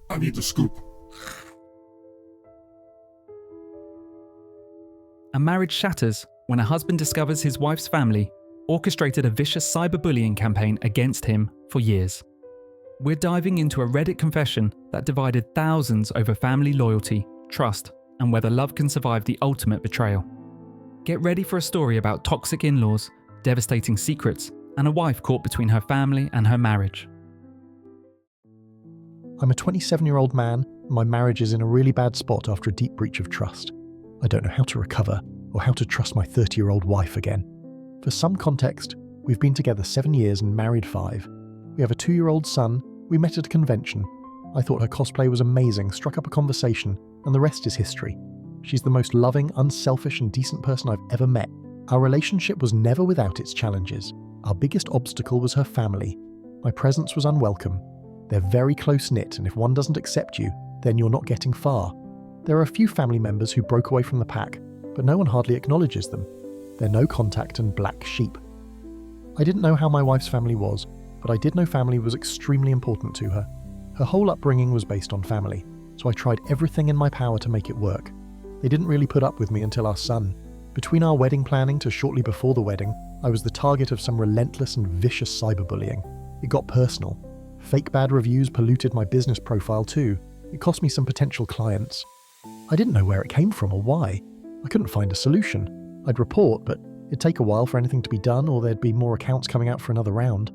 I need the scoop. A marriage shatters when a husband discovers his wife's family orchestrated a vicious cyberbullying campaign against him for years. We're diving into a Reddit confession that divided thousands over family loyalty, trust, and whether love can survive the ultimate betrayal. Get ready for a story about toxic in-laws, devastating secrets, and a wife caught between her family and her marriage. I'm a 27-year-old man, and my marriage is in a really bad spot after a deep breach of trust. I don't know how to recover or how to trust my 30-year-old wife again. For some context, we've been together 7 years and married 5. We have a 2-year-old son. We met at a convention. I thought her cosplay was amazing, struck up a conversation, and the rest is history. She's the most loving, unselfish, and decent person I've ever met. Our relationship was never without its challenges. Our biggest obstacle was her family. My presence was unwelcome. They're very close-knit, and if one doesn't accept you, then you're not getting far. There are a few family members who broke away from the pack, but no one hardly acknowledges them. They're no contact and black sheep. I didn't know how my wife's family was, but I did know family was extremely important to her. Her whole upbringing was based on family, so I tried everything in my power to make it work. They didn't really put up with me until our son. Between our wedding planning to shortly before the wedding, I was the target of some relentless and vicious cyberbullying. It got personal. Fake bad reviews polluted my business profile too. It cost me some potential clients. I didn't know where it came from or why. I couldn't find a solution. I'd report, but it'd take a while for anything to be done, or there'd be more accounts coming out for another round.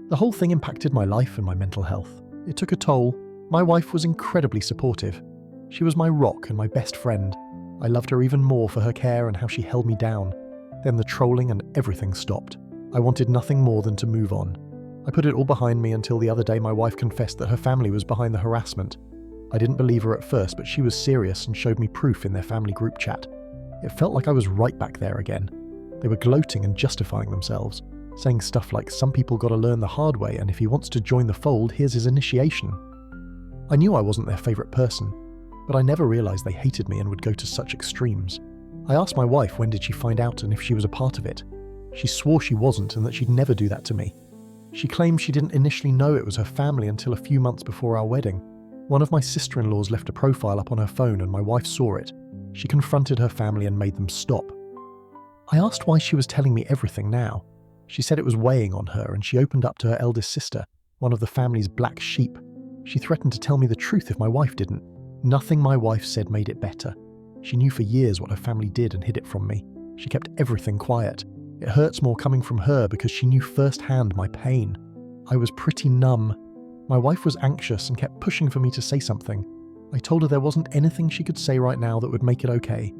The whole thing impacted my life and my mental health. It took a toll. My wife was incredibly supportive. She was my rock and my best friend. I loved her even more for her care and how she held me down. Then the trolling and everything stopped. I wanted nothing more than to move on. I put it all behind me until the other day my wife confessed that her family was behind the harassment. I didn't believe her at first, but she was serious and showed me proof in their family group chat. It felt like I was right back there again. They were gloating and justifying themselves, saying stuff like some people gotta learn the hard way, and if he wants to join the fold, here's his initiation. I knew I wasn't their favourite person, but I never realised they hated me and would go to such extremes. I asked my wife when did she find out and if she was a part of it. She swore she wasn't and that she'd never do that to me. She claimed she didn't initially know it was her family until a few months before our wedding. One of my sister-in-laws left a profile up on her phone and my wife saw it. She confronted her family and made them stop. I asked why she was telling me everything now. She said it was weighing on her, and she opened up to her eldest sister, one of the family's black sheep. She threatened to tell me the truth if my wife didn't. Nothing my wife said made it better. She knew for years what her family did and hid it from me. She kept everything quiet. It hurts more coming from her because she knew firsthand my pain. I was pretty numb. My wife was anxious and kept pushing for me to say something. I told her there wasn't anything she could say right now that would make it okay.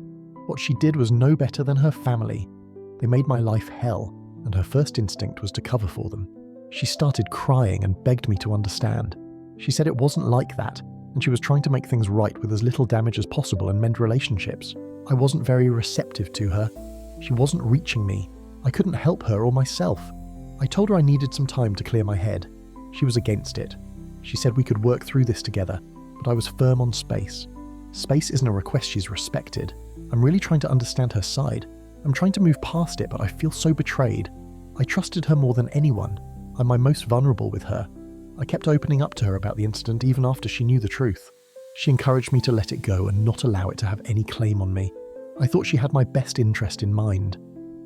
What she did was no better than her family. They made my life hell, and her first instinct was to cover for them. She started crying and begged me to understand. She said it wasn't like that, and she was trying to make things right with as little damage as possible and mend relationships. I wasn't very receptive to her. She wasn't reaching me. I couldn't help her or myself. I told her I needed some time to clear my head. She was against it. She said we could work through this together, but I was firm on space. Space isn't a request she's respected. I'm really trying to understand her side. I'm trying to move past it, but I feel so betrayed. I trusted her more than anyone. I'm my most vulnerable with her. I kept opening up to her about the incident even after she knew the truth. She encouraged me to let it go and not allow it to have any claim on me. I thought she had my best interest in mind.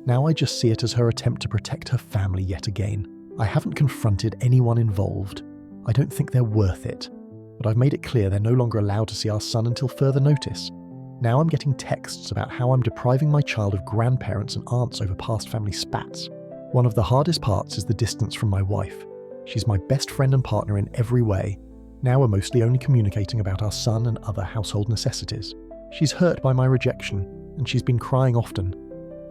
Now I just see it as her attempt to protect her family yet again. I haven't confronted anyone involved. I don't think they're worth it. But I've made it clear they're no longer allowed to see our son until further notice. Now I'm getting texts about how I'm depriving my child of grandparents and aunts over past family spats. One of the hardest parts is the distance from my wife. She's my best friend and partner in every way. Now we're mostly only communicating about our son and other household necessities. She's hurt by my rejection, and she's been crying often.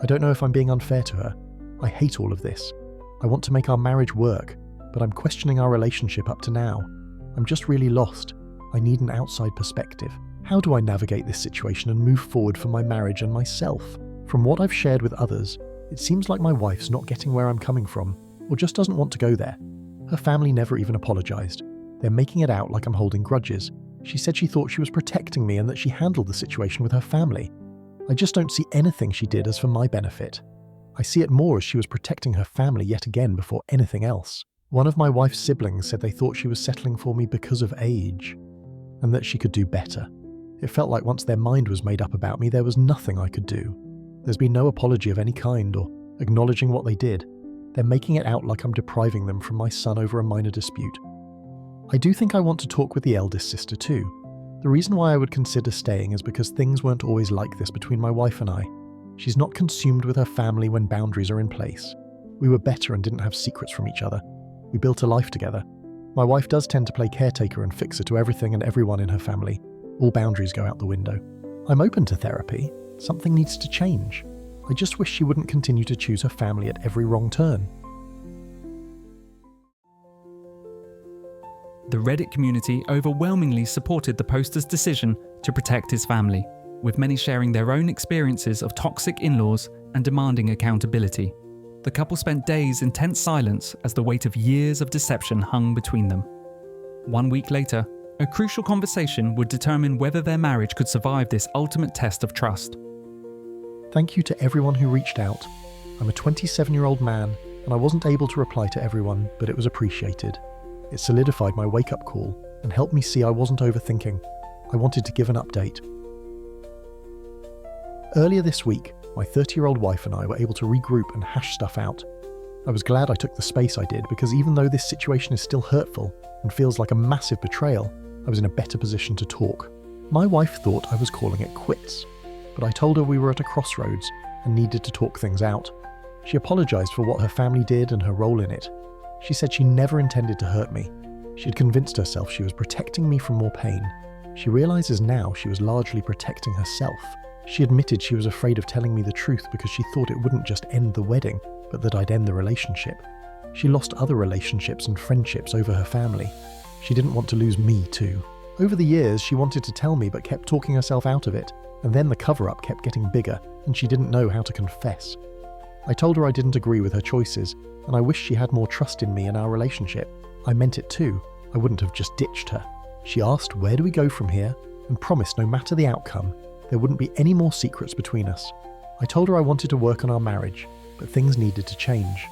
I don't know if I'm being unfair to her. I hate all of this. I want to make our marriage work, but I'm questioning our relationship up to now. I'm just really lost. I need an outside perspective. How do I navigate this situation and move forward for my marriage and myself? From what I've shared with others, it seems like my wife's not getting where I'm coming from, or just doesn't want to go there. Her family never even apologized. They're making it out like I'm holding grudges. She said she thought she was protecting me and that she handled the situation with her family. I just don't see anything she did as for my benefit. I see it more as she was protecting her family yet again before anything else. One of my wife's siblings said they thought she was settling for me because of age. and that she could do better. It felt like once their mind was made up about me, there was nothing I could do. There's been no apology of any kind or acknowledging what they did. They're making it out like I'm depriving them from my son over a minor dispute. I do think I want to talk with the eldest sister too. The reason why I would consider staying is because things weren't always like this between my wife and I. She's not consumed with her family when boundaries are in place. We were better and didn't have secrets from each other. We built a life together. My wife does tend to play caretaker and fixer to everything and everyone in her family. All boundaries go out the window. I'm open to therapy. Something needs to change. I just wish she wouldn't continue to choose her family at every wrong turn. The Reddit community overwhelmingly supported the poster's decision to protect his family, with many sharing their own experiences of toxic in-laws and demanding accountability. The couple spent days in tense silence as the weight of years of deception hung between them. 1 week later, a crucial conversation would determine whether their marriage could survive this ultimate test of trust. Thank you to everyone who reached out. I'm a 27-year-old man, and I wasn't able to reply to everyone, but it was appreciated. It solidified my wake-up call and helped me see I wasn't overthinking. I wanted to give an update. Earlier this week, my 30-year-old wife and I were able to regroup and hash stuff out. I was glad I took the space I did because even though this situation is still hurtful and feels like a massive betrayal, I was in a better position to talk. My wife thought I was calling it quits, but I told her we were at a crossroads and needed to talk things out. She apologized for what her family did and her role in it. She said she never intended to hurt me. She had convinced herself she was protecting me from more pain. She realizes now she was largely protecting herself. She admitted she was afraid of telling me the truth because she thought it wouldn't just end the wedding, but that I'd end the relationship. She lost other relationships and friendships over her family. She didn't want to lose me too. Over the years, she wanted to tell me but kept talking herself out of it, and then the cover-up kept getting bigger, and she didn't know how to confess. I told her I didn't agree with her choices, and I wished she had more trust in me and our relationship. I meant it too. I wouldn't have just ditched her. She asked, where do we go from here? And promised no matter the outcome, there wouldn't be any more secrets between us. I told her I wanted to work on our marriage, but things needed to change.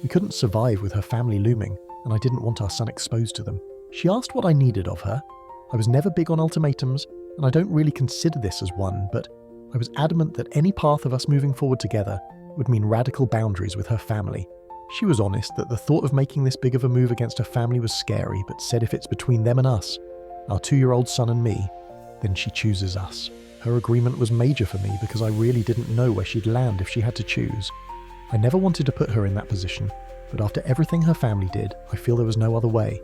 We couldn't survive with her family looming, and I didn't want our son exposed to them. She asked what I needed of her. I was never big on ultimatums, and I don't really consider this as one, but I was adamant that any path of us moving forward together would mean radical boundaries with her family. She was honest that the thought of making this big of a move against her family was scary, but said if it's between them and us, our 2-year-old son and me, then she chooses us. Her agreement was major for me because I really didn't know where she'd land if she had to choose. I never wanted to put her in that position, but after everything her family did, I feel there was no other way.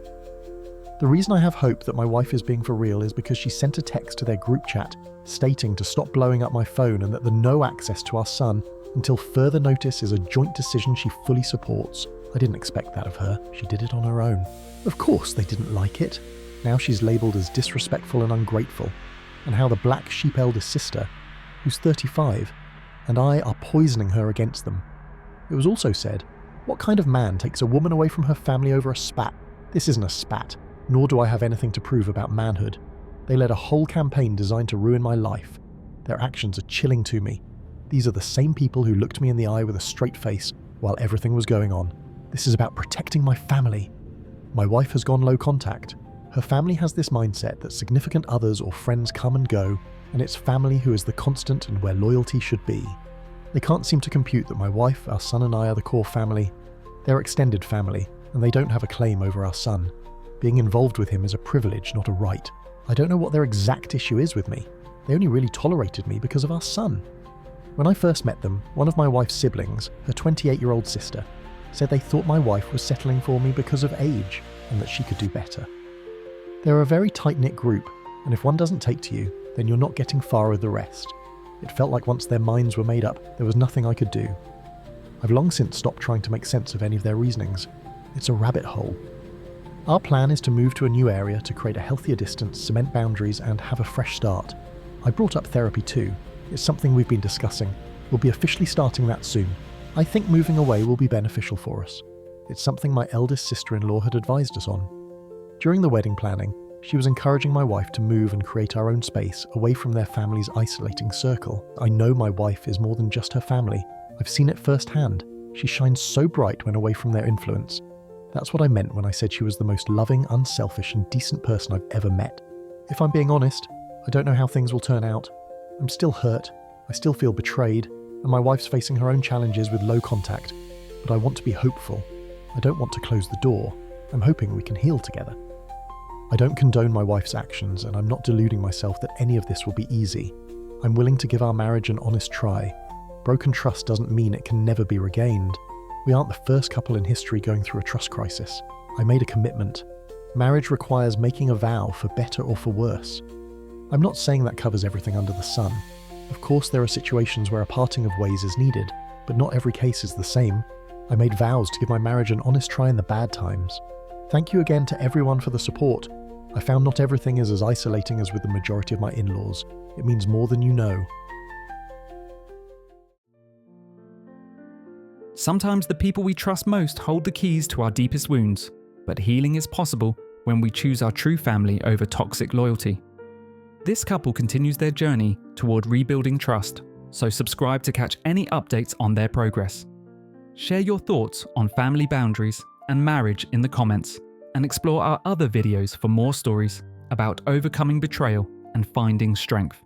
The reason I have hope that my wife is being for real is because she sent a text to their group chat stating to stop blowing up my phone and that the no access to our son until further notice is a joint decision she fully supports. I didn't expect that of her. She did it on her own. Of course they didn't like it. Now she's labelled as disrespectful and ungrateful. And how the black sheep eldest sister, who's 35, and I are poisoning her against them. It was also said, what kind of man takes a woman away from her family over a spat? This isn't a spat, nor do I have anything to prove about manhood. They led a whole campaign designed to ruin my life. Their actions are chilling to me. These are the same people who looked me in the eye with a straight face while everything was going on. This is about protecting my family. My wife has gone low contact. Her family has this mindset that significant others or friends come and go, and it's family who is the constant and where loyalty should be. They can't seem to compute that my wife, our son and I are the core family. They're extended family, and they don't have a claim over our son. Being involved with him is a privilege, not a right. I don't know what their exact issue is with me. They only really tolerated me because of our son. When I first met them, one of my wife's siblings, her 28-year-old sister, said they thought my wife was settling for me because of age and that she could do better. They're a very tight-knit group, and if one doesn't take to you, then you're not getting far with the rest. It felt like once their minds were made up, there was nothing I could do. I've long since stopped trying to make sense of any of their reasonings. It's a rabbit hole. Our plan is to move to a new area to create a healthier distance, cement boundaries, and have a fresh start. I brought up therapy too. It's something we've been discussing. We'll be officially starting that soon. I think moving away will be beneficial for us. It's something my eldest sister-in-law had advised us on. During the wedding planning, she was encouraging my wife to move and create our own space away from their family's isolating circle. I know my wife is more than just her family. I've seen it firsthand. She shines so bright when away from their influence. That's what I meant when I said she was the most loving, unselfish, and decent person I've ever met. If I'm being honest, I don't know how things will turn out. I'm still hurt, I still feel betrayed, and my wife's facing her own challenges with low contact. But I want to be hopeful. I don't want to close the door. I'm hoping we can heal together. I don't condone my wife's actions, and I'm not deluding myself that any of this will be easy. I'm willing to give our marriage an honest try. Broken trust doesn't mean it can never be regained. We aren't the first couple in history going through a trust crisis. I made a commitment. Marriage requires making a vow for better or for worse. I'm not saying that covers everything under the sun. Of course, there are situations where a parting of ways is needed, but not every case is the same. I made vows to give my marriage an honest try in the bad times. Thank you again to everyone for the support. I found not everything is as isolating as with the majority of my in-laws. It means more than you know. Sometimes the people we trust most hold the keys to our deepest wounds, but healing is possible when we choose our true family over toxic loyalty. This couple continues their journey toward rebuilding trust, so subscribe to catch any updates on their progress. Share your thoughts on family boundaries and marriage in the comments, and explore our other videos for more stories about overcoming betrayal and finding strength.